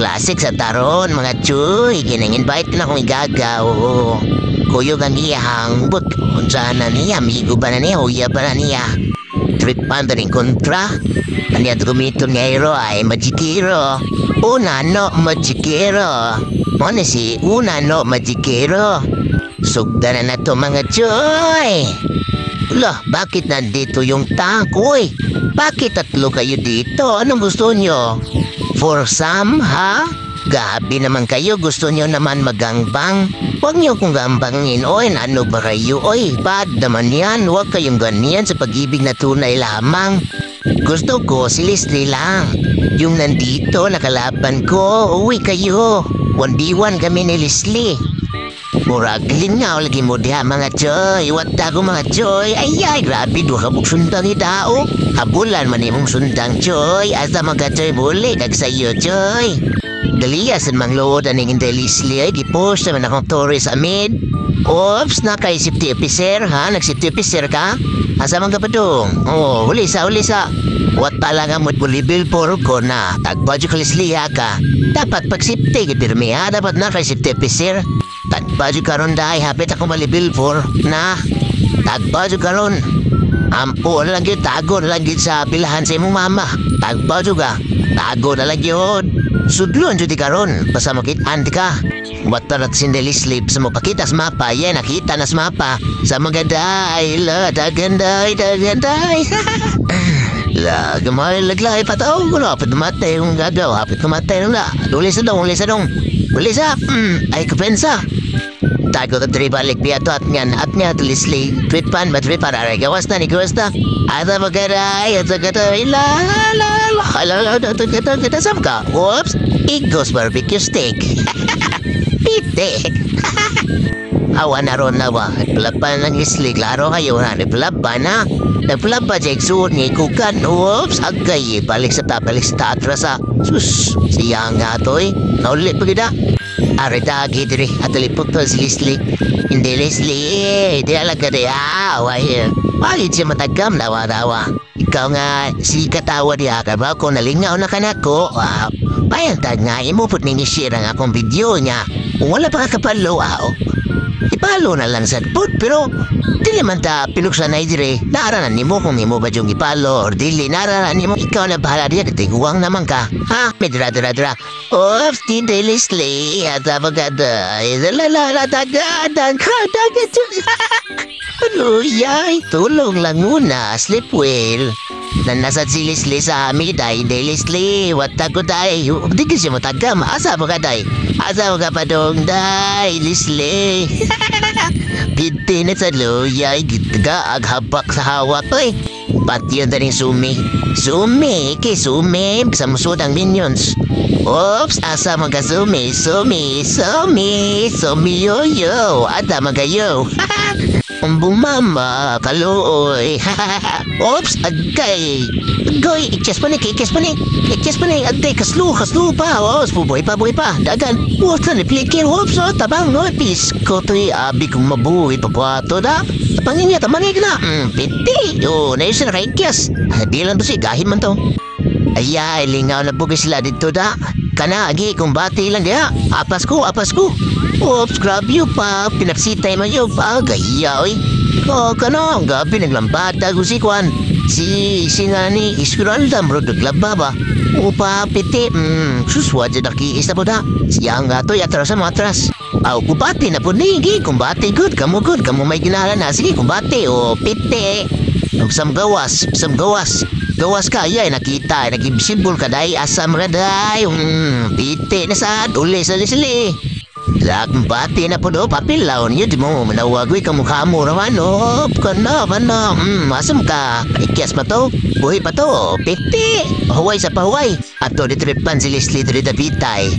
Classic sa taron, mga chuy. Kinang-invite na akong igagaw. Kuyo ka niya hangbot. Unsa na niya, amigo ba na niya, huya ba na niya. Trip pa rin kontra. Kanya gumiton ngayon ay magikiro. Una no magikiro. Muna si una no magikiro. Sugda na to mga chuy. Lah, bakit nandito yung tank, uy? Bakit tatlo kayo dito? Anong gusto nyo? For some, ha? Gabi naman kayo, gusto nyo naman magangbang? Huwag nyo kong gambangin, oy, ano ba kayo, oy? Bad naman yan, huwag kayong ganyan sa pag-ibig na tunay lamang. Gusto ko si Leslie lang. Yung nandito, nakalaban ko, uwi kayo. 1v1 kami ni Leslie. Muraglin nga lagi mo diha mga choy. Wata ko mga choy. Ay, grabe do kabuk sundang itao. Habulan man imong sundang choy. Asa mga choy buli kag sayo choy. Daliyasan mang lood aning Leslie ay gipost naman akong tourist amid. Oops, naka safety officer ha? Nag-safety officer ka? Asa man ka pa dong? Oh, huli sa. Wat pala nga mo't bulibil por ko na. Tagbadyo ka Leslie ha ka. Dapat pag-safety gitirmi ha. Dapat naka safety officer. Tagbadyo karon dahi hapit ako malibil for na. Tagbadyo karon. Ampo na lang yun, tago na lang yun sa bilahan sa imong mama. Tagbadyo ka. Tago na lang yun. Sudlon jud karon basta makitaan di ka. Watarat sindali slip sa mo pakita sa mapa. Yan nakita na sa mapa. Sa magaday la daganday. La gamay laglay pataw ko na hapit matay yung gagaw hapit matay na. Ulis na dong. Ulis ay kapensa. Tago ka tribalik piato at niya to Leslie. Tripan matripan aray gawas na ni gawas na. Ada magaray at sagatoy la. Kita sam ka. Oops. Igos barbecue steak. Pite. Awa na ron na ba? Nagpulapan ng Leslie. Klaro kayo na. Nagpulapan na. Nagpulapan sa iksuot niya ikukan. Oops. Agay. Balik sa tatras sa. Sus. Siya nga to eh. Naulit pa kita. Arita gidri at lipot to si Leslie. Hindi Leslie. Hindi alaga de. Away. Bakit siya matagam dawa. Ikaw nga si katawa diya ka ba? Kung nalingaw na kanako. Payantag nga imupot ni share ang akong video niya. Wala pa kapalo ipalo na lang sa put pero dili man ta pinuksan na dire. Naaranan nimo kung imo ba yung ipalo or dili naranan nimo. Ikaw na bahala diya katiguang naman ka. Ha? Medra. Oops, hindi Leslie. At abagada. Ano yay? Tulong lang muna. Sleep well. Nanasad si Leslie sa amin day. Hindi Leslie. Wata ko day. Di kasi mo tagam. Asa mo ka day? Asa mo ka pa dong day? Leslie. Piti na sa luyay. Gitga aghabak sa hawak. Uy. Pati yun rin sumi. Sumi sa musod ang minions. Oops, asa mga sumi yoyo. Ada mga yo. Umbong mama, kaluoy. Oops, agay. Goy, ikes pa ni. Agay, kaslu pa. Oops, buhay pa. Dagan. Oops, naniplikin. Oops, tabang, no, pisko to'y abi kong mabuhay pa to da. Tapangin niya, tamangin na. Piti. Nayos na kaikyas. Di lang to si gahin man to. Ay, lingaw na bugi sila dito da. Kana, agi, kung bati lang diya. Apas ko. Oops, grab you pa. Pinaksitay mo yun pa. Gaya, oy. Kana, gabi naglambata ko si Kwan. Si nani, Esmeralda, bro, naglaba ba? Upa, piti. Suswad sa nakiis na po da. Siya nga to, atras sa matras. Kumbati na po nigi. Kumbati, good. Kamu may ginala na. Sige, kumbati. Piti. Sam gawas. Gawas ka, nakita, nag-imsibol ka, day, asam ka, day, piti na sad, uli sa Leslie. Lakang bati na po do, papilaw niyo, di mo, manawagwi ka mukha mo naman, asam ka, ikyas pa to, buhay pa to, piti, huway sa pahuway, ato ditripan si Leslie diri Davidtay.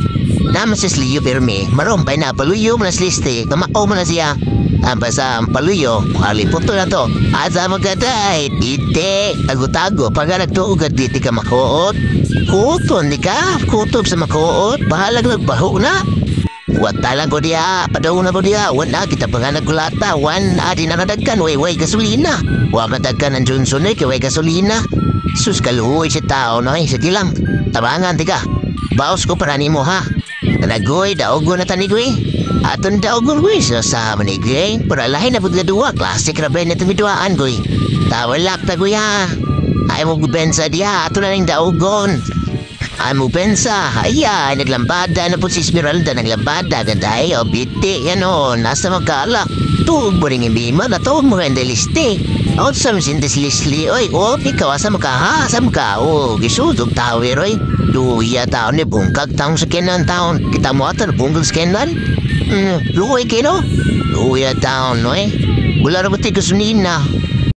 Naman si Leslie pirmi, marompay na, paluyo mo na si Leslie, kamakaw mo na siya. Basta ang paluyo, halipot to na to. Asa magaday, piti, tago-tago, pag nagtuugad diti ka makuot. Kuton, di ka? Kutob sa makuot, bahalag nagbaho na. Wata lang ko diya, padaw na po diya. Wala, kita pa nga nagkulata. Di na nadagkan, way gasolina. Huwag nadagkan ang Johnson way gasolina. Sus, kaluhoy si tao, no? Sige lang, tabangan, di ka. Baos ko para nimo ha. Nagoy, daogo na tanigoy. Aton daogo goy sa manigay. Para lahi na budla dua. Klasik na ba na tumiduaan goy. Tawalak na goy ha. Ay mo gubensa diya. Ato na rin daogon. Ay mo bensa. Ay, naglambada na po si Esmeralda. Naglambada. Ganday, o biti. Yan o, nasa magkala. Tuog mo rin imima na tuog mo rin deliste. Out sa masindes lisli. Oy, o, ikaw asa makaha. Asa maka. O, gisudog tawer, oy. Luya taon ni bungkag taong sa kenan taon. Kita mo ata na bungkag sa kenan? Luoy kino? Luya taon, oy. Wala na ba tigasunin na?